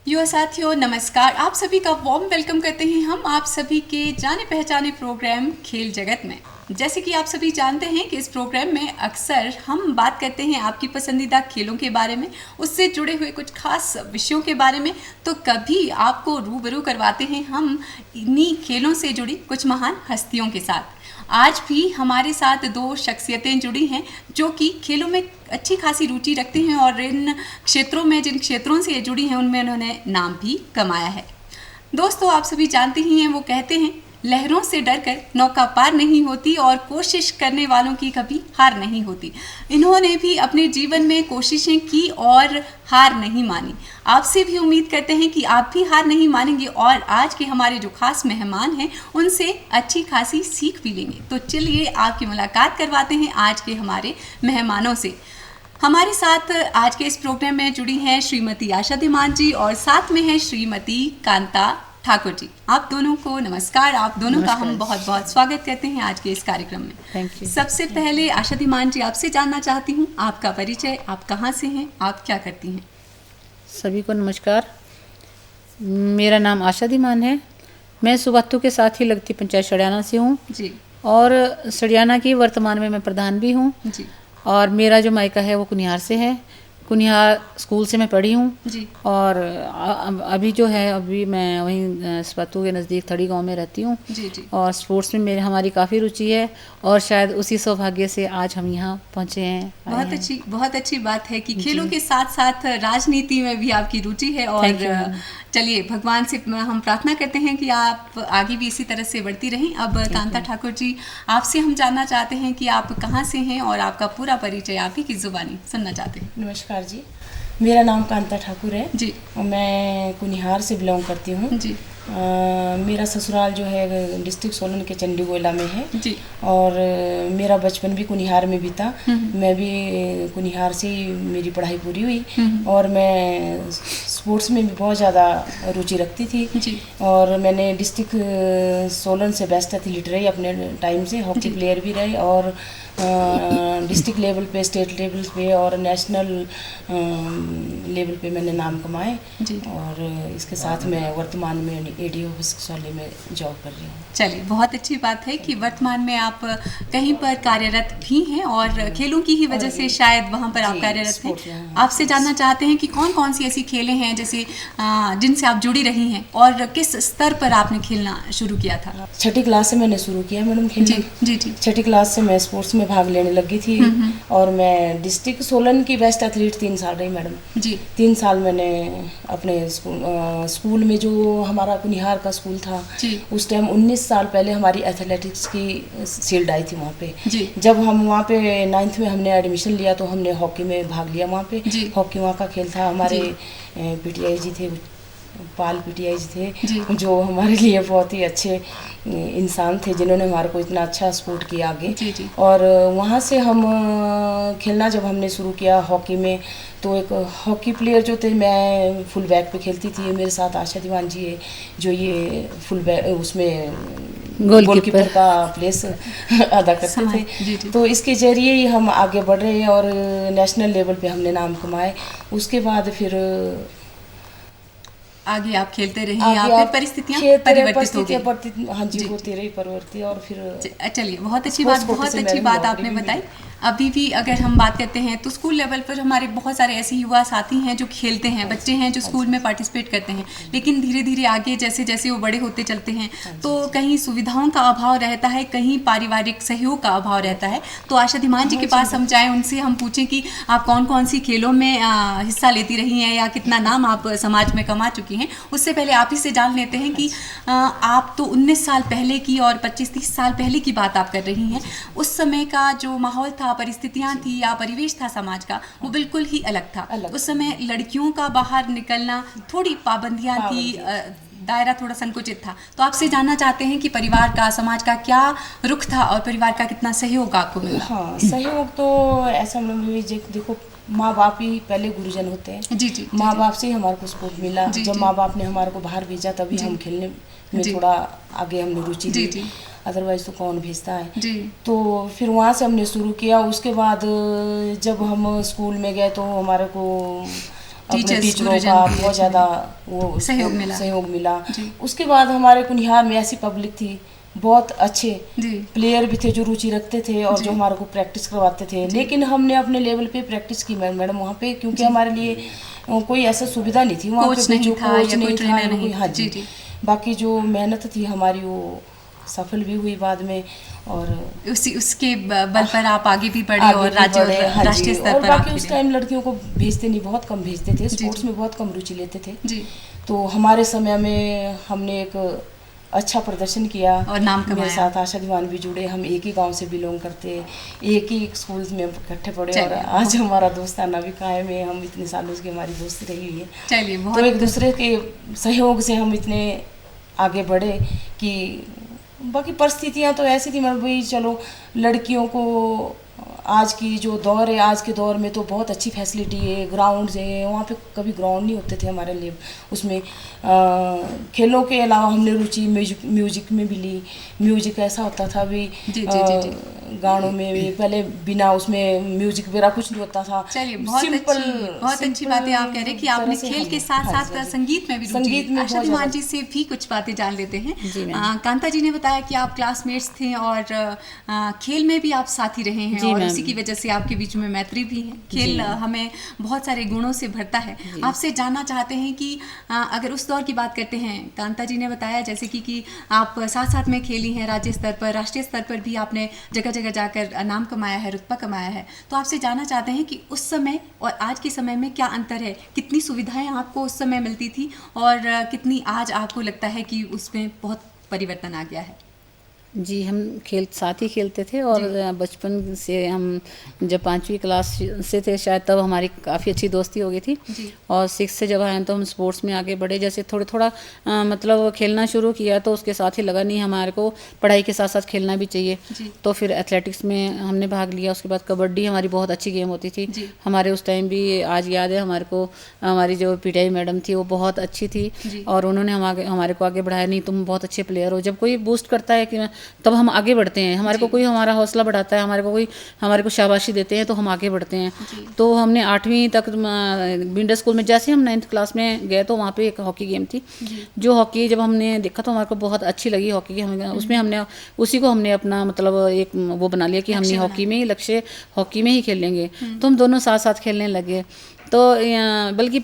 युवा साथियों नमस्कार। आप सभी का वार्म वेलकम करते हैं हम आप सभी के जाने पहचाने प्रोग्राम खेल जगत में। जैसे कि आप सभी जानते हैं कि इस प्रोग्राम में अक्सर हम बात करते हैं आपकी पसंदीदा खेलों के बारे में, उससे जुड़े हुए कुछ खास विषयों के बारे में, तो कभी आपको रूबरू करवाते हैं हम इन्हीं खेलों से जुड़ी कुछ महान हस्तियों के साथ। आज भी हमारे साथ दो शख्सियतें जुड़ी हैं जो कि खेलों में अच्छी खासी रुचि रखते हैं और इन क्षेत्रों में जिन क्षेत्रों से ये जुड़ी हैं उनमें उन्होंने नाम भी कमाया है। दोस्तों, आप सभी जानते ही हैं, वो कहते हैं लहरों से डरकर नौका पार नहीं होती और कोशिश करने वालों की कभी हार नहीं होती। इन्होंने भी अपने जीवन में कोशिशें की और हार नहीं मानी। आपसे भी उम्मीद करते हैं कि आप भी हार नहीं मानेंगे और आज के हमारे जो खास मेहमान हैं उनसे अच्छी खासी सीख भी लेंगे। तो चलिए आपकी मुलाकात करवाते हैं आज के हमारे मेहमानों से। हमारे साथ आज के इस प्रोग्राम में जुड़ी हैं श्रीमती आशा धीमान जी और साथ में हैं श्रीमती कांता ठाकुर जी। आप दोनों को नमस्कार। आप दोनों का हम बहुत बहुत स्वागत करते हैं आज के इस कार्यक्रम में। Thank you. सबसे पहले आशा धीमान जी, आपसे जानना चाहती हूँ आपका परिचय, आप कहाँ से हैं, आप क्या करती हैं? सभी को नमस्कार। मेरा नाम आशा धीमान है। मैं सुबातू के साथ ही लगती पंचायत सड़ियाना से हूँ जी और सड़ियाना की वर्तमान में मैं प्रधान भी हूँ। जी और मेरा जो मायका है वो कुनिहार से है। कुनिहार स्कूल से मैं पढ़ी हूँ जी और अभी जो है अभी मैं वहीं सुबातू के नज़दीक थड़ी गांव में रहती हूँ। जी जी और स्पोर्ट्स में हमारी काफ़ी रुचि है और शायद उसी सौभाग्य से आज हम यहाँ पहुँचे हैं। बहुत अच्छी बात है कि खेलों के साथ साथ राजनीति में भी आपकी रुचि है। और चलिए, भगवान से हम प्रार्थना करते हैं कि आप आगे भी इसी तरह से बढ़ती रहें। अब कांता ठाकुर जी, आपसे हम जानना चाहते हैं कि आप कहाँ से हैं और आपका पूरा परिचय आप ही की जुबानी सुनना चाहते हैं। नमस्कार जी, मेरा नाम कांता ठाकुर है जी। मैं कुनिहार से बिलोंग करती हूँ जी। मेरा ससुराल जो है डिस्ट्रिक्ट सोलन के चंडीगोला में है जी। और मेरा बचपन भी कुनिहार में बीता। मैं भी कुनिहार से ही मेरी पढ़ाई पूरी हुई और मैं स्पोर्ट्स में भी बहुत ज़्यादा रुचि रखती थी। जी। और मैंने डिस्ट्रिक्ट सोलन से बेस्ट एथलीट रही अपने टाइम से, हॉकी प्लेयर भी रही और डिस्ट्रिक्ट लेवल पे, स्टेट लेवल पे और नेशनल लेवल पे मैंने नाम कमाए। और इसके साथ मैं वर्तमान में एडी ऑफिस सौले में जॉब कर रही हूँ। चलिए, बहुत अच्छी बात है कि वर्तमान में आप कहीं पर कार्यरत भी हैं और खेलों की ही वजह से शायद वहाँ पर आप कार्यरत हैं। आपसे जानना चाहते हैं कि कौन कौन सी ऐसी खेलें हैं जैसे जिनसे आप जुड़ी रही हैं और किस स्तर पर आपने खेलना शुरू किया था? छठी क्लास से मैंने शुरू किया मैडम खेलना। जी जी। छठी क्लास से मैं स्पोर्ट्स में भाग लेने लगी थी और मैं डिस्ट्रिक्ट सोलन की बेस्ट एथलीट 3 साल रही मैडम जी। 3 साल मैंने अपने स्कूल में, जो हमारा कुनिहार का स्कूल था उस टाइम 19 साल पहले हमारी एथलेटिक्स की शील्ड आई थी वहाँ पे जी। जब हम वहाँ पे 9th में हमने एडमिशन लिया तो हमने हॉकी में भाग लिया। वहाँ पे हॉकी वहाँ का खेल था। हमारे पीटीआई जी थे, पाल पीटीआई जी थे, जो हमारे लिए बहुत ही अच्छे इंसान थे जिन्होंने हमारे को इतना अच्छा सपोर्ट किया आगे। जी। और वहाँ से हम खेलना जब हमने शुरू किया हॉकी में, तो एक हॉकी प्लेयर जो थे, मैं फुल बैक पे खेलती थी, मेरे साथ आशा दीवान जी है जो ये फुल बैक उसमें गोलकीपर का प्लेस अदा करते थे। जी। तो इसके जरिए ही हम आगे बढ़ रहे हैं और नेशनल लेवल पे हमने नाम कमाए। उसके बाद फिर आगे आप खेलते रहिए, आप फिर परिस्थितियाँ परिवर्तित हो गई। हाँ जी, होती रही परिवर्तित। और फिर चलिए, बहुत अच्छी बात आपने बताई। अभी भी अगर हम बात करते हैं तो स्कूल लेवल पर हमारे बहुत सारे ऐसे युवा साथी हैं जो खेलते हैं, बच्चे हैं जो स्कूल में पार्टिसिपेट करते हैं, लेकिन धीरे धीरे आगे जैसे जैसे वो बड़े होते चलते हैं तो कहीं सुविधाओं का अभाव रहता है, कहीं पारिवारिक सहयोग का अभाव रहता है। तो आशा धीमान जी के पास हम जाएँ, उनसे हम पूछें कि आप कौन कौन सी खेलों में हिस्सा लेती रही हैं या कितना नाम आप समाज में कमा चुकी हैं। उससे पहले आप ही से जान लेते हैं कि आप तो 19 साल पहले की और 25-30 साल पहले की बात आप कर रही हैं। उस समय का जो माहौल था, परिस्थितियां थी या परिवेश था समाज का, वो बिल्कुल ही अलग था। उस समय लड़कियों का बाहर निकलना, थोड़ी पाबंदियां थी, दायरा थोड़ा संकुचित था। तो आपसे जानना चाहते हैं कि परिवार का, समाज का क्या रुख था और परिवार का कितना सहयोग आपको मिला? हाँ, सहयोग तो ऐसा देखो, माँ बाप ही पहले गुरुजन होते हैं। जी। माँ बाप से ही हमारे को सपोर्ट मिला। जब माँ बाप ने हमारे को बाहर भेजा तभी हम खेलने में थोड़ा आगे हमने रुचि ली, अदरवाइज तो कौन भेजता है। तो फिर वहाँ से हमने शुरू किया। उसके बाद जब हम स्कूल में गए तो हमारे को अपने टीचर्स, टीचरों गुरुजन का भी बहुत अच्छा ज़्यादा वो सहयोग मिला। जी। उसके बाद हमारे कुनिहार में ऐसी पब्लिक थी, बहुत अच्छे जी। प्लेयर भी थे जो रुचि रखते थे और जी। जो हमारे को प्रैक्टिस करवाते थे। लेकिन हमने अपने लेवल पे प्रैक्टिस की मैडम वहाँ पे, क्योंकि हमारे लिए कोई ऐसा सुविधा नहीं थी वहाँ पे, कोच नहीं था कोच या कोई नहीं था ट्रेनर या कोई। नहीं। हाँ जी जी, जी। बाकी जो मेहनत थी हमारी वो सफल भी हुई बाद में, और उसके बल पर आप आगे भी बढ़े आगे और भी राज्य बढ़े। और हाँ राष्ट्रीय जी, स्तर और पर बाकी आप उस खेले। टाइम लड़कियों को भेजते नहीं, बहुत कम भेजते थे, जी, स्पोर्ट्स जी। में बहुत कम रुचि लेते थे। जी। तो हमारे समय में हमने एक अच्छा प्रदर्शन किया और नाम कमाया। मेरे साथ आशा दीवान भी जुड़े, हम एक ही गांव से बिलोंग करते, एक ही स्कूल में इकट्ठे पढ़े, और आज हमारा दोस्ताना भी कायम है। हम इतने सालों से हमारी दोस्ती रही हुई है। चलिए, तो एक दूसरे के सहयोग से हम इतने आगे बढ़े कि बाकी परिस्थितियाँ तो ऐसी थी मतलब भाई, चलो लड़कियों को आज की जो दौर है, आज के दौर में तो बहुत अच्छी फैसिलिटी है, ग्राउंड है, वहाँ पे कभी ग्राउंड नहीं होते थे हमारे लिए। उसमें खेलों के अलावा हमने रुचि म्यूजिक में भी ली। म्यूजिक ऐसा होता था भी, गानों में भी पहले बिना उसमें म्यूजिक वगैरह कुछ नहीं होता था। चलिए, बहुत अच्छी बातें आप कह रहे हैं कि आपने खेल के साथ साथ संगीत में भी रुचि। आशा दीवान जी से भी कुछ बातें जान लेते हैं। कांता जी ने बताया कि आप क्लासमेट्स थे और खेल में भी आप साथी रहे हैं, और उसी की वजह से आपके बीच में मैत्री भी है। खेल हमें बहुत सारे गुणों से भरता है। आपसे जानना चाहते हैं कि अगर उस दौर की बात करते हैं, कांता जी ने बताया जैसे कि आप साथ साथ में खेली हैं, राज्य स्तर पर, राष्ट्रीय स्तर पर भी आपने जगह जगह जाकर नाम कमाया है, रुतबा कमाया है। तो आपसे जानना चाहते हैं कि उस समय और आज के समय में क्या अंतर है? कितनी सुविधाएं आपको उस समय मिलती थी और कितनी आज आपको लगता है कि उसमें बहुत परिवर्तन आ गया है? जी, हम साथ ही खेलते थे, और बचपन से हम जब 5वीं क्लास से थे शायद, तब हमारी काफ़ी अच्छी दोस्ती हो गई थी। और 6 से जब आए तो हम स्पोर्ट्स में आगे बढ़े। जैसे थोड़ा मतलब खेलना शुरू किया तो उसके साथ ही लगा नहीं हमारे को पढ़ाई के साथ साथ खेलना भी चाहिए। तो फिर एथलेटिक्स में हमने भाग लिया। उसके बाद कबड्डी हमारी बहुत अच्छी गेम होती थी हमारे उस टाइम भी। आज याद है हमारे को, हमारी जो पीटीआई मैडम थी वो बहुत अच्छी थी, और उन्होंने हमारे को आगे बढ़ाया, नहीं तुम बहुत अच्छे प्लेयर हो। जब कोई बूस्ट करता है कि तब हम आगे बढ़ते हैं, हमारे को कोई हमारा हौसला बढ़ाता है, हमारे को शाबाशी देते हैं तो हम आगे बढ़ते हैं। तो हमने 8वीं तक बिंडर स्कूल में, जैसे हम 9th क्लास में गए तो वहाँ पे एक हॉकी गेम थी, जो हॉकी जब हमने देखा तो हमारे को बहुत अच्छी लगी हॉकी की। उसमें हमने उसी को हमने अपना मतलब एक वो बना लिया कि हमने हॉकी में ही लक्ष्य, हॉकी में ही खेलेंगे। तो हम दोनों साथ साथ खेलने लगे। तो बल्कि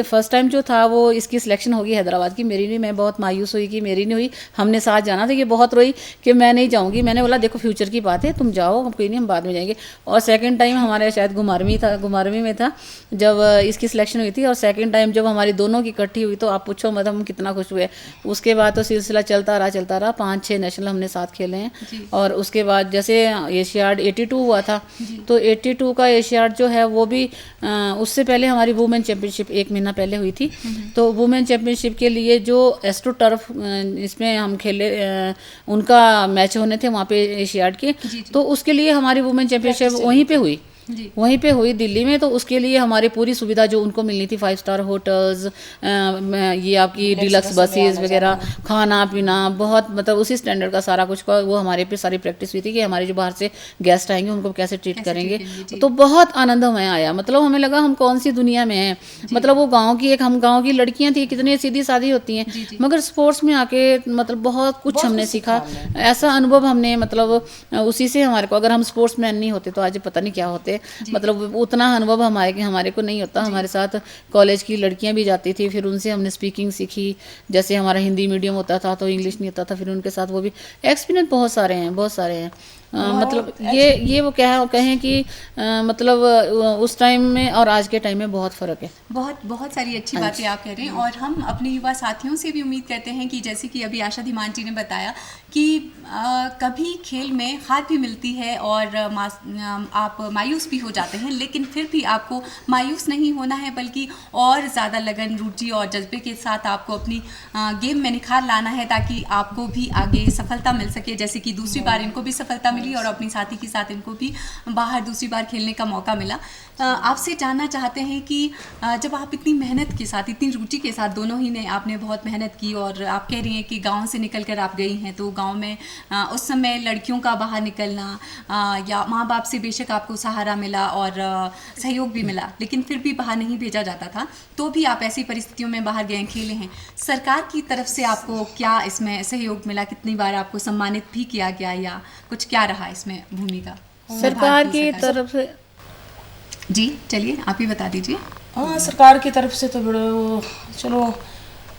फर्स्ट टाइम जो था वो इसकी सिलेक्शन होगी हैदराबाद की, मेरी नहीं। मैं बहुत मायूस हुई कि मेरी नहीं हुई। हमने साथ जाना था, ये बहुत रोई कि मैं नहीं जाऊंगी। मैंने बोला देखो फ्यूचर की बात है, तुम जाओ, हम कोई नहीं, हम बाद में जाएंगे। और सेकंड टाइम हमारे शायद घुमारवी में था जब इसकी सिलेक्शन हुई थी, और सेकंड टाइम जब हमारी दोनों की इकट्ठी हुई तो आप पूछो मतलब हम कितना खुश हुए। उसके बाद तो सिलसिला चलता रहा। 5-6 नेशनल हमने साथ खेले हैं। और उसके बाद जैसे एशियाड 82 हुआ था, तो 82 का एशियाड जो है वो भी उससे पहले हमारी वुमेन चैंपियनशिप 1 महीना पहले हुई थी। तो वुमेन चैंपियनशिप के लिए जो एस्ट्रो टर्फ इसमें हम खेले, उनका मैच होने थे वहाँ पे एशियाड के। तो उसके लिए हमारी वुमेन चैंपियनशिप वहीं पे हुई दिल्ली में। तो उसके लिए हमारी पूरी सुविधा जो उनको मिलनी थी, 5 स्टार होटल्स, ये आपकी डिलक्स बसेस वगैरह, खाना पीना, बहुत मतलब उसी स्टैंडर्ड का सारा कुछ का वो हमारे पे सारी प्रैक्टिस हुई थी कि हमारे जो बाहर से गेस्ट आएंगे उनको कैसे ट्रीट करेंगे। तो बहुत आनंद हमें आया, मतलब हमें लगा हम कौन सी दुनिया में हैं। मतलब वो हम गाँव की लड़कियाँ थी, कितनी सीधी सादी होती हैं, मगर स्पोर्ट्स में आके मतलब बहुत कुछ हमने सीखा। ऐसा अनुभव हमने मतलब उसी से हमारे को, अगर हम स्पोर्ट्स मैन नहीं होते तो आज पता नहीं क्या होते। मतलब उतना अनुभव हमारे को नहीं होता। हमारे साथ कॉलेज की लड़कियां भी जाती थी, फिर उनसे हमने स्पीकिंग सीखी। जैसे हमारा हिंदी मीडियम होता था तो इंग्लिश नहीं होता था, फिर उनके साथ वो भी एक्सपीरियंस बहुत सारे हैं। मतलब ये वो कहें कि मतलब उस टाइम में और आज के टाइम में बहुत फ़र्क है। बहुत सारी अच्छी बातें आप कह रहे हैं, और हम अपने युवा साथियों से भी उम्मीद करते हैं कि जैसे कि अभी आशा धीमान जी ने बताया कि कभी खेल में हार भी मिलती है और आप मायूस भी हो जाते हैं, लेकिन फिर भी आपको मायूस नहीं होना है, बल्कि और ज़्यादा लगन, रुचि और जज्बे के साथ आपको अपनी गेम में निखार लाना है, ताकि आपको भी आगे सफलता मिल सके। जैसे कि दूसरी बार इनको भी सफलता मिली मिली और अपनी साथी के साथ इनको भी बाहर दूसरी बार खेलने का मौका मिला। आपसे जानना चाहते हैं कि जब आप इतनी मेहनत के साथ, इतनी रुचि के साथ, दोनों ही ने आपने बहुत मेहनत की और आप कह रही हैं कि गांव से निकल कर आप गई हैं, तो गांव में उस समय लड़कियों का बाहर निकलना या माँ बाप से बेशक आपको सहारा मिला और सहयोग भी मिला, लेकिन फिर भी बाहर नहीं भेजा जाता था, तो भी आप ऐसी परिस्थितियों में बाहर गए, खेले हैं। सरकार की तरफ से आपको क्या इसमें सहयोग मिला? कितनी बार आपको सम्मानित भी किया गया या कुछ क्या रहा इसमें भूमिका सरकार की तरफ से? जी चलिए आप ही बता दीजिए। हाँ, सरकार की तरफ से तो बड़ो चलो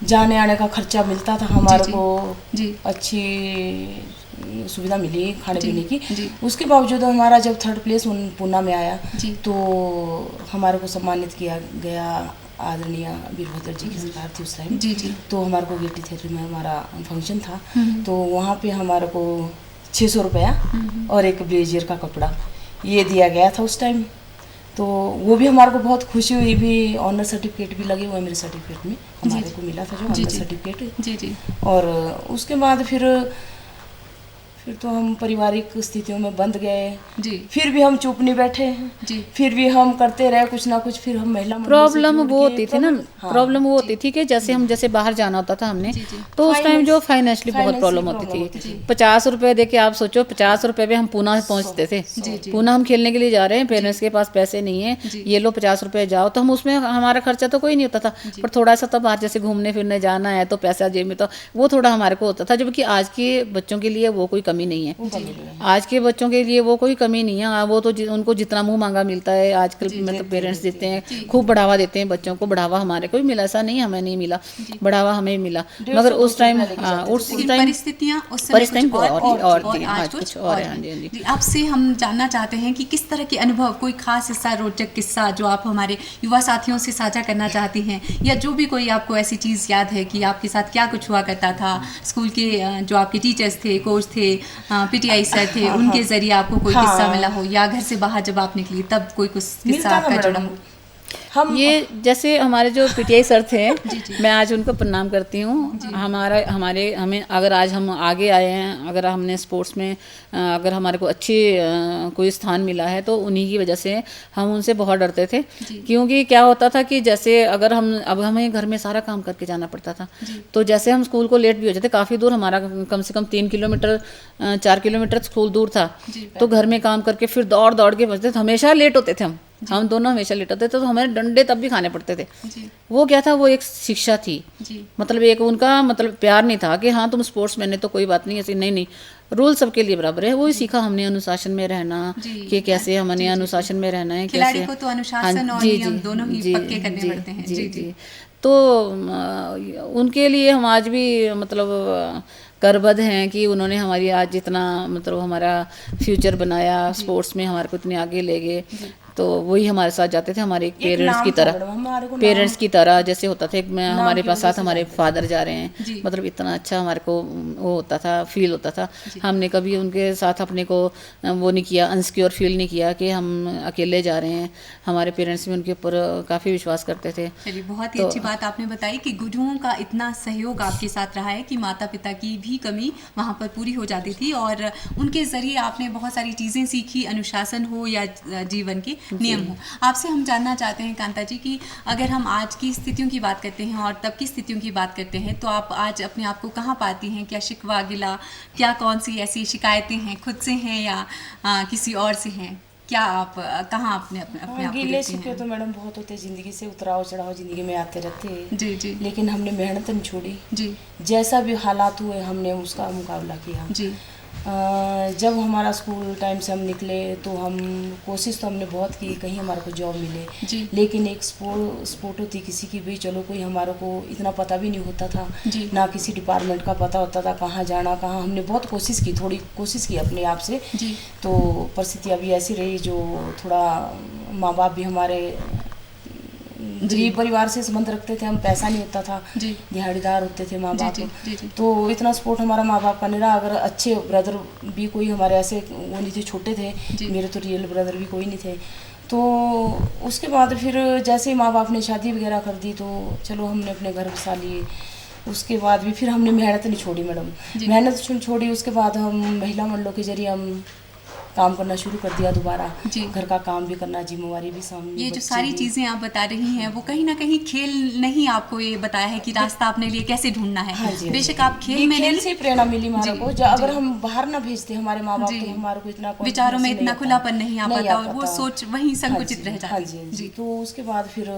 जाने आने का खर्चा मिलता था हमारे को, अच्छी सुविधा मिली खाने पीने की। उसके बावजूद हमारा जब 3rd प्लेस पूना में आया तो हमारे को सम्मानित किया गया। आदरणीय वीरभद्र जी की सरकार थी उस टाइम। तो हमारे को गेटी थिएटर में हमारा फंक्शन था, तो वहाँ पे हमारे को 600 रुपया और एक ब्लेजर का कपड़ा ये दिया गया था उस टाइम। तो वो भी हमारे को बहुत खुशी हुई भी। ऑनर सर्टिफिकेट भी लगे हुए मेरे सर्टिफिकेट में हमारे को मिला था, जो ऑनर सर्टिफिकेट। और उसके बाद फिर तो हम पारिवारिक स्थितियों में बंध गए। फिर भी हम चुप नहीं बैठे, फिर भी हम करते रहे कुछ ना कुछ। फिर हम महिला प्रॉब्लम वो होती थी ना, प्रॉब्लम वो होती थी कि जैसे बाहर जाना होता था हमने, तो उस टाइम जो फाइनेंशियली बहुत प्रॉब्लम होती थी। 50 रुपए देके आप सोचो, 50 रुपए पे हम पूना पहुंचते थे। पूना हम खेलने के लिए जा रहे हैं, पेरेंट्स के पास पैसे नहीं है, ये लो 50 रुपए जाओ, तो हम उसमें हमारा खर्चा तो कोई नहीं होता था, पर थोड़ा सा तो बाहर जैसे घूमने फिरने जाना है तो पैसा जेब में, तो वो थोड़ा हमारे को होता था। जबकि आज के बच्चों के लिए वो कोई कमी नहीं है। आज के बच्चों के लिए वो कोई कमी नहीं है। वो तो उनको जितना मुंह मांगा मिलता है आजकल, मतलब पेरेंट्स देते हैं, खूब बढ़ावा देते हैं बच्चों को। बढ़ावा हमारे को भी मिला, ऐसा नहीं हमें नहीं मिला, बढ़ावा हमें मिला, मगर उस टाइम परिस्थितियां उस टाइम और कुछ और है। आपसे हम जानना चाहते हैं कि किस तरह के अनुभव, कोई खास हिस्सा, रोचक किस्सा जो आप हमारे युवा साथियों से साझा करना चाहती हैं, या जो भी कोई आपको ऐसी चीज़ याद है कि आपके साथ क्या कुछ हुआ करता था। स्कूल के जो आपके टीचर्स थे, कोच थे, पीटीआई सर थे, उनके जरिए आपको कोई किस्सा मिला हो, या घर से बाहर जब आप निकली तब कोई कुछ किस्सा आपका जुड़ा हो? हम ये जैसे हमारे जो पीटीआई सर थे, मैं आज उनको प्रणाम करती हूँ। हमें अगर आज हम आगे आए हैं, अगर हमने स्पोर्ट्स में अगर हमारे को अच्छी कोई स्थान मिला है, तो उन्हीं की वजह से। हम उनसे बहुत डरते थे, क्योंकि क्या होता था कि जैसे अगर हमें घर में सारा काम करके जाना पड़ता था, तो जैसे हम स्कूल को लेट भी हो जाते, काफ़ी दूर हमारा कम से कम 3 किलोमीटर 4 किलोमीटर स्कूल दूर था, तो घर में काम करके फिर दौड़ दौड़ के बचते थे, हमेशा लेट होते थे हम दोनों हमेशा लेट होते थे, तो हमें डंडे तब भी खाने पड़ते थे। वो क्या था, वो एक शिक्षा थी, मतलब एक उनका मतलब प्यार नहीं था कि हाँ तुम स्पोर्ट्स मैन है तो कोई बात नहीं, ऐसी नहीं, रूल सबके लिए बराबर है। वही सीखा हमने अनुशासन में रहना, कि कैसे हमने अनुशासन में रहना है, खिलाड़ी को तो अनुशासन और नियम दोनों ही पक्के करने पड़ते हैं। जी। तो उनके लिए हम आज भी मतलब गर्वबद्ध हैं कि उन्होंने हमारी आज जितना मतलब हमारा फ्यूचर बनाया, स्पोर्ट्स में हमारे को इतने आगे ले गए। तो वही हमारे साथ जाते थे, हमारे पेरेंट्स की तरह जैसे होता था। हमारे पास साथ हमारे फादर जा रहे हैं, मतलब इतना अच्छा हमारे को वो होता था, फील होता था। हमने कभी उनके साथ अपने को वो नहीं किया, अनसिक्योर फील नहीं किया कि हम अकेले जा रहे हैं। हमारे पेरेंट्स भी उनके ऊपर काफ़ी विश्वास करते थे। चलिए, बहुत ही अच्छी बात आपने बताई कि गुरुओं का इतना सहयोग आपके साथ रहा है कि माता पिता की भी कमी वहाँ पर पूरी हो जाती थी, और उनके ज़रिए आपने बहुत सारी चीज़ें सीखी, अनुशासन हो या जीवन के नियम हो। आपसे हम जानना चाहते हैं कांता जी कि अगर हम आज की स्थितियों की बात करते हैं और तब की स्थितियों की बात करते हैं, तो आप आज अपने आप को कहाँ पाती हैं? क्या शिकवा गिला, क्या कौन सी ऐसी शिकायतें हैं, खुद से हैं या किसी और से हैं? क्या आप कहाँ अपने आप गिले शिकवे तो मैडम बहुत होते, जिंदगी से उतराव चढ़ाव जिंदगी में आते रहते हैं। जी। लेकिन हमने मेहनत नहीं छोड़ी जी। जैसा भी हालात हुए हमने उसका मुकाबला किया जी। जब हमारा स्कूल टाइम से हम निकले तो हम कोशिश तो हमने बहुत की कहीं हमारे को जॉब मिले जी। लेकिन एक स्पोर्ट होती किसी की भी, चलो कोई हमारे को इतना पता भी नहीं होता था जी। ना किसी डिपार्टमेंट का पता होता था कहाँ जाना कहाँ। हमने बहुत कोशिश की, थोड़ी कोशिश की अपने आप से जी। तो परिस्थितियाँ भी ऐसी रही जो थोड़ा माँ बाप भी हमारे गरीब परिवार से संबंध रखते थे, हम पैसा नहीं होता था, दिहाड़ीदार होते थे माँ बाप। तो इतना सपोर्ट हमारा माँ बाप का नहीं रहा। अगर अच्छे ब्रदर भी कोई हमारे ऐसे वो नहीं थे, छोटे थे, मेरे तो रियल ब्रदर भी कोई नहीं थे। तो उसके बाद फिर जैसे ही माँ बाप ने शादी वगैरह कर दी तो चलो हमने अपने घर बसा लिए। उसके बाद भी फिर हमने मेहनत नहीं छोड़ी मैडम, मेहनत छोड़ी। उसके बाद हम महिला मंडलों के जरिए हम काम करना शुरू कर दिया दोबारा, जी। घर का काम भी करना, जिम्मेवारी भी सामने। ये जो बच्चे सारी भी। चीज़ें आप बता रही हैं वो कहीं ना कहीं खेल ने ही आपको ये बताया है कि रास्ता अपने लिए कैसे ढूंढना है। हाँ जी, बेशक हाँ आप जी। खेल ये में खेल नहीं, से ही प्रेरणा मिली हमारे जी, को। अगर हम बाहर ना भेजते हमारे माँ बाप, जी, तो हमारे को इतना विचारों में confidence इतना नहीं खुलापन नहीं आ नहीं पाता और वो सोच वहीं हाँ संकुचित जी, रह हाँ जाती। जी, हाँ जी जी। तो उसके बाद फिर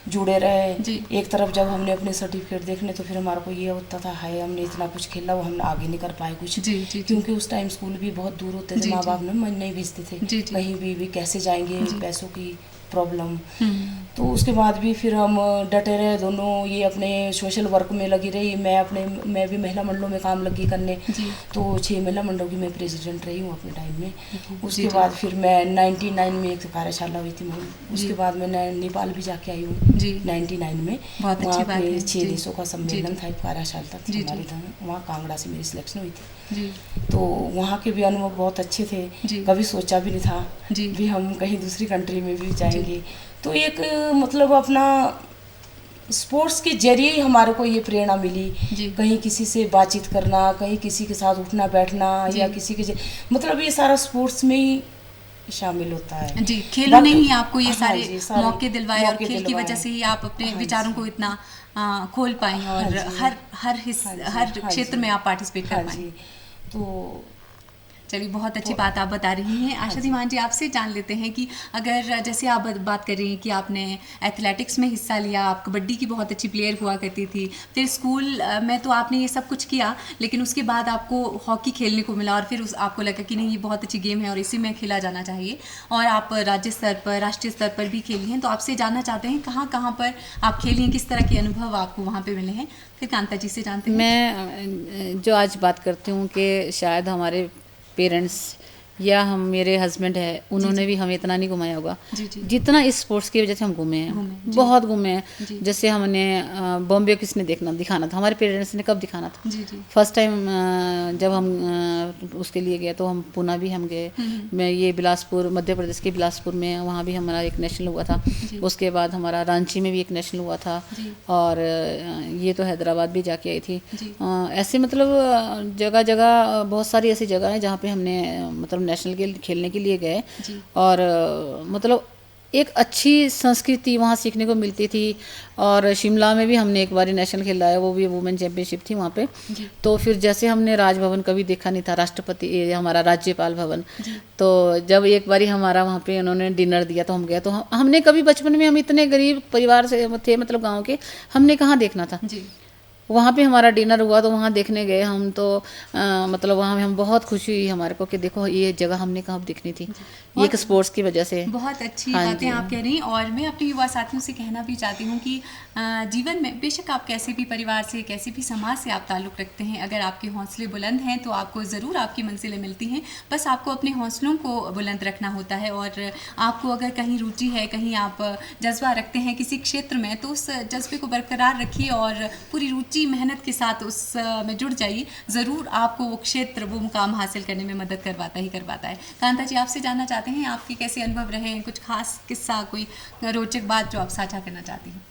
जुड़े रहे। जी। एक तरफ जब हमने अपने सर्टिफिकेट देखने, तो फिर हमारे को ये होता था, हाय हमने इतना कुछ खेला, वो हम आगे नहीं कर पाए कुछ। जी, जी, क्योंकि उस टाइम स्कूल भी बहुत दूर होते थे, जी, माँ जी। बाप ने मन नहीं भेजते थे जी, जी। कहीं भी कैसे जाएंगे, पैसों की प्रॉब्लम। हम्म, तो उसके बाद भी फिर हम डटे रहे दोनों, ये अपने सोशल वर्क में लगी रही, मैं भी महिला मंडलों में काम लगी करने। जी। तो 6 महिला मंडलों की मैं प्रेसिडेंट रही हूँ अपने टाइम में। उसके जी। बाद फिर मैं 99 में एक कार्यशाला हुई थी मैम, उसके बाद मैं नेपाल भी जाके आई हूँ जी। 99 में। बहुत अच्छी वहाँ बात पे है। 6 जी। देशों का सम्मेलन जी। था, एक कार्यशाला जी, थी जी। हमारी वहाँ कांगड़ा से मेरी सिलेक्शन हुई थी। जी। तो वहाँ के भी अनुभव बहुत अच्छे थे। जी। कभी सोचा भी नहीं था जी। भी हम कहीं दूसरी कंट्री में भी जाएंगे। तो एक मतलब अपना स्पोर्ट्स के जरिए ही हमारे को ये प्रेरणा मिली। जी। कहीं किसी से बातचीत करना, कहीं किसी के साथ उठना बैठना, जी। या किसी के मतलब ये सारा स्पोर्ट्स में ही शामिल होता है। जी, खेलों ने ही आपको ये हाँ जी, सारे मौके दिलवाए और खेल की दिलवाए। वजह से ही आप अपने हाँ विचारों जी। को इतना खोल पाई और हाँ जी। हर हाँ जी, हर हाँ क्षेत्र जी। में आप पार्टिसिपेट हाँ कर पाए। जी। तो चलिए, बहुत अच्छी बात आप बता रही हैं। आशा धीमान जी, आपसे जान लेते हैं कि अगर जैसे आप बात कर रही हैं कि आपने एथलेटिक्स में हिस्सा लिया, आप कबड्डी की बहुत अच्छी प्लेयर हुआ करती थी, फिर स्कूल में तो आपने ये सब कुछ किया, लेकिन उसके बाद आपको हॉकी खेलने को मिला और फिर आपको लगा कि नहीं, ये बहुत अच्छी गेम है और इसी में खेला जाना चाहिए, और आप राज्य स्तर पर, राष्ट्रीय स्तर पर भी खेली हैं। तो आपसे जानना चाहते हैं कहाँ कहाँ पर आप खेली हैं, किस तरह के अनुभव आपको वहाँ पर मिले हैं। फिर कांता जी से जानते हैं। मैं जो आज बात करती हूँ कि शायद हमारे पेरेंट्स या हम मेरे हस्बैंड है, उन्होंने भी हमें इतना नहीं घुमाया होगा जी, जी। जितना इस स्पोर्ट्स की वजह से हम घूमे हैं। बहुत घूमे हैं। जैसे हमने बॉम्बे किसने दिखाना था, हमारे पेरेंट्स ने कब दिखाना था। जी, जी। फर्स्ट टाइम जब हम उसके लिए गए तो हम पूना भी हम गए। मैं ये बिलासपुर, मध्य प्रदेश के बिलासपुर में, वहाँ भी हमारा एक नेशनल हुआ था। उसके बाद हमारा रांची में भी एक नेशनल हुआ था, और ये तो हैदराबाद भी जाके आई थी। ऐसे मतलब जगह जगह बहुत सारी ऐसी जगह है जहाँ पे हमने मतलब नेशनल के खेलने के लिए गए, और मतलब एक अच्छी संस्कृति वहाँ सीखने को मिलती थी। और शिमला में भी हमने एक बार नेशनल खेला है, वो भी वुमेन चैंपियनशिप थी वहाँ पे। तो फिर जैसे हमने राजभवन कभी देखा नहीं था, राष्ट्रपति ये हमारा राज्यपाल भवन, तो जब एक बारी हमारा वहाँ पे उन्होंने डिनर दिया तो हम गए। तो हमने कभी बचपन में, हम इतने गरीब परिवार से थे, मतलब गाँव के, हमने कहाँ देखना था। वहाँ पे हमारा डिनर हुआ तो वहाँ देखने गए हम। तो मतलब वहाँ में हम बहुत खुशी हुई हमारे को कि देखो ये जगह हमने कहाँ देखनी थी, एक स्पोर्ट्स की वजह से। बहुत अच्छी बातें आप कह रही हैं। और मैं अपने युवा साथियों से कहना भी चाहती हूँ कि जीवन में बेशक आप कैसे भी परिवार से, कैसे भी समाज से आप ताल्लुक़ रखते हैं, अगर आपके हौसले बुलंद हैं तो आपको ज़रूर आपकी मंजिलें मिलती हैं। बस आपको अपने हौसलों को बुलंद रखना होता है, और आपको अगर कहीं रुचि है, कहीं आप जज्बा रखते हैं किसी क्षेत्र में, तो उस जज्बे को बरकरार रखिए और पूरी रुचि, मेहनत के साथ उस में जुड़ जाइए। ज़रूर आपको वो क्षेत्र, वो मुकाम हासिल करने में मदद करवाता है। कांता जी, आपसे जानना चाहते हैं आपके कैसे अनुभव रहे हैं, कुछ खास किस्सा, कोई रोचक बात जो आप साझा करना चाहती हैं।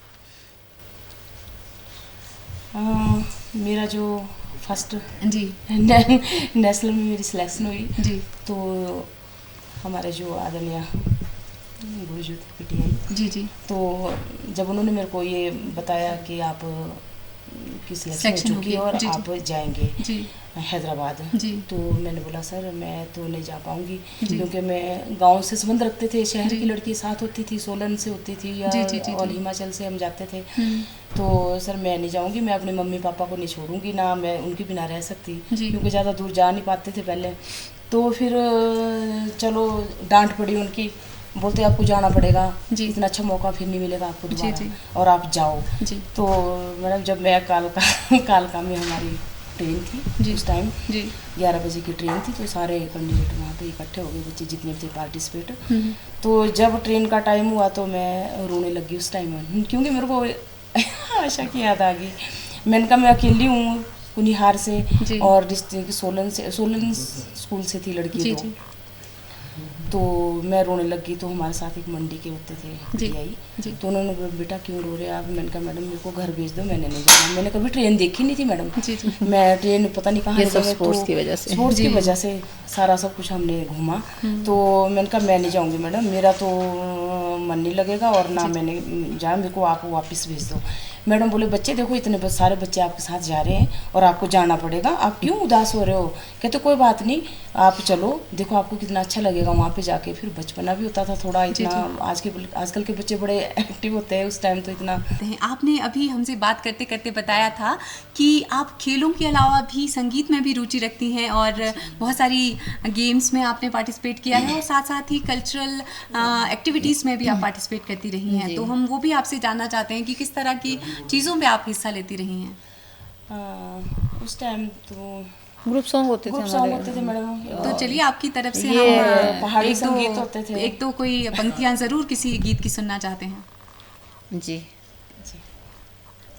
मेरा जो फर्स्ट जी नेशनल में मेरी सिलेक्शन हुई जी, तो हमारे जो आदरणीय गुरुजी थे पीटीआई जी जी, तो जब उन्होंने मेरे को ये बताया कि आप की सिलेक्शन हो चुकी है और आप जाएंगे हैदराबाद, तो मैंने बोला सर मैं तो नहीं जा पाऊंगी, क्योंकि मैं गांव से संबंध रखते थे, शहर की लड़की साथ होती थी, सोलन से होती थी या और हिमाचल से हम जाते थे। तो सर मैं नहीं जाऊंगी, मैं अपने मम्मी पापा को नहीं छोड़ूंगी, ना मैं उनके बिना रह सकती, क्योंकि ज़्यादा दूर जा नहीं पाते थे पहले। तो फिर चलो डांट पड़ी उनकी, बोलते आपको जाना पड़ेगा, इतना अच्छा मौका फिर नहीं मिलेगा आपको दोबारा, और आप जाओ। तो मैडम जब मैं कालका में हमारी ट्रेन थी उस टाइम 11 बजे की ट्रेन थी, तो सारे कैंडिडेट वहाँ पे इकट्ठे हो गए, बच्चे जितने थे पार्टिसिपेट। तो जब ट्रेन का टाइम हुआ तो मैं रोने लगी उस टाइम, क्योंकि मेरे को आशा की याद आ गई। मैंने कहा मैं अकेली हूँ कुनिहार से और डिस्ट्रिक्ट सोलन स्कूल से थी लड़की। तो मैं रोने लगी। तो हमारे साथ एक मंडी के होते थे जी, PI, तो उन्होंने बोला बेटा क्यों रो रहे आप? मैंने कहा मैडम मेरे को घर भेज दो, मैंने नहीं जाना। मैंने कभी ट्रेन देखी नहीं थी मैडम, मैं ट्रेन पता नहीं कहाँ, ये सब स्पोर्ट्स की वजह से, स्पोर्ट्स की वजह से सारा सब कुछ हमने घूमा। तो मैंने कहा मैं नहीं जाऊँगी मैडम, मेरा तो मन नहीं लगेगा और ना मैंने जाए, मेरे को आप वापस भेज दो। मैडम बोले बच्चे देखो इतने सारे बच्चे आपके साथ जा रहे हैं और आपको जाना पड़ेगा, आप क्यों उदास हो रहे हो? कहते कोई बात नहीं आप चलो, देखो आपको कितना अच्छा लगेगा वहाँ पे जाके। फिर बचपना भी होता था थोड़ा, इतना आजकल के बच्चे बड़े एक्टिव होते हैं, उस टाइम तो इतना। आपने अभी हमसे बात करते करते बताया था कि आप खेलों के अलावा भी संगीत में भी रुचि रखती हैं और बहुत सारी गेम्स में आपने पार्टिसिपेट किया है और साथ साथ ही कल्चरल एक्टिविटीज़ में भी आप पार्टिसिपेट करती रही हैं। तो हम वो भी आपसे जानना चाहते हैं कि किस तरह की चीज़ों में आप हिस्सा लेती रही हैं। उस टाइम तो ग्रुप सॉन्ग होते थे मैडम। तो चलिए आपकी तरफ से ये हम पहाड़ी संगीत होते थे, एक दो कोई पंक्तियाँ ज़रूर किसी गीत की सुनना चाहते हैं। जी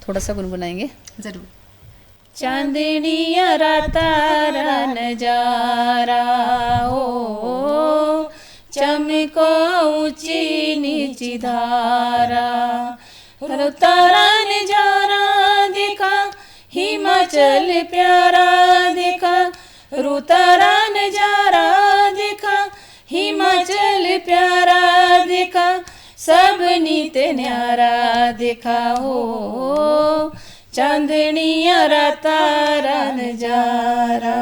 थोड़ा सा गुनगुनाएंगे ज़रूर। चांदनिया राता नजारा हो, चमको ऊंची नीची धारा, तारा नजारा देखा हिमाचल प्यारा देखा, रुतारा नजारा देखा हिमाचल प्यारा देखा, सब नीत न्यारा देखा हो, चांदनिया राता नजारा,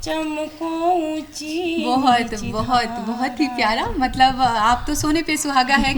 चमको ऊंची। बहुत ही प्यारा। मतलब आप तो सोने पे सुहागा है,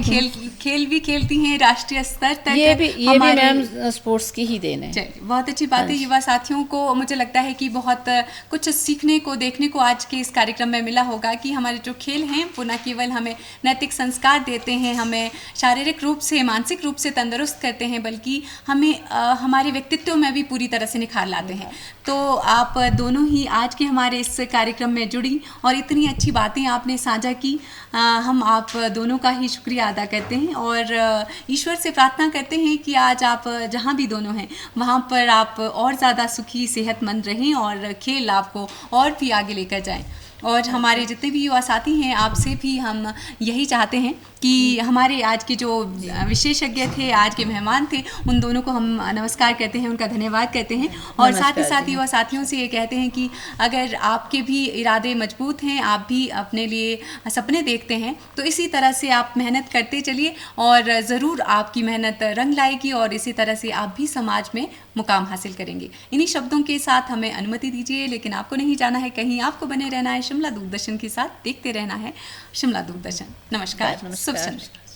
खेल भी खेलती हैं राष्ट्रीय स्तर तक। ये भी मैम स्पोर्ट्स की ही देन है। चलिए बहुत अच्छी बात है। युवा साथियों को मुझे लगता है कि बहुत कुछ सीखने को देखने को आज के इस कार्यक्रम में मिला होगा कि हमारे जो खेल हैं वो न केवल हमें नैतिक संस्कार देते हैं, हमें शारीरिक रूप से मानसिक रूप से तंदुरुस्त करते हैं, बल्कि हमें हमारे व्यक्तित्व में भी पूरी तरह से निखार लाते हैं। तो आप दोनों ही आज के हमारे इस कार्यक्रम में जुड़ी और इतनी अच्छी बातें आपने साझा की। हम आप दोनों का ही शुक्रिया अदा करते हैं और ईश्वर से प्रार्थना करते हैं कि आज आप जहाँ भी दोनों हैं वहाँ पर आप और ज़्यादा सुखी सेहतमंद रहें और खेल आपको और भी आगे लेकर जाएं। और हमारे जितने भी युवा साथी हैं आपसे भी हम यही चाहते हैं कि हमारे आज के जो विशेषज्ञ थे, आज के मेहमान थे, उन दोनों को हम नमस्कार करते हैं, उनका धन्यवाद करते हैं और साथ ही साथ युवा साथियों से ये कहते हैं कि अगर आपके भी इरादे मजबूत हैं, आप भी अपने लिए सपने देखते हैं, तो इसी तरह से आप मेहनत करते चलिए और ज़रूर आपकी मेहनत रंग लाएगी और इसी तरह से आप भी समाज में मुकाम हासिल करेंगे। इन्हीं शब्दों के साथ हमें अनुमति दीजिए, लेकिन आपको नहीं जाना है कहीं, आपको बने रहना है शिमला दूरदर्शन के साथ, देखते रहना है शिमला दूरदर्शन। नमस्कार, शुभ संध्या।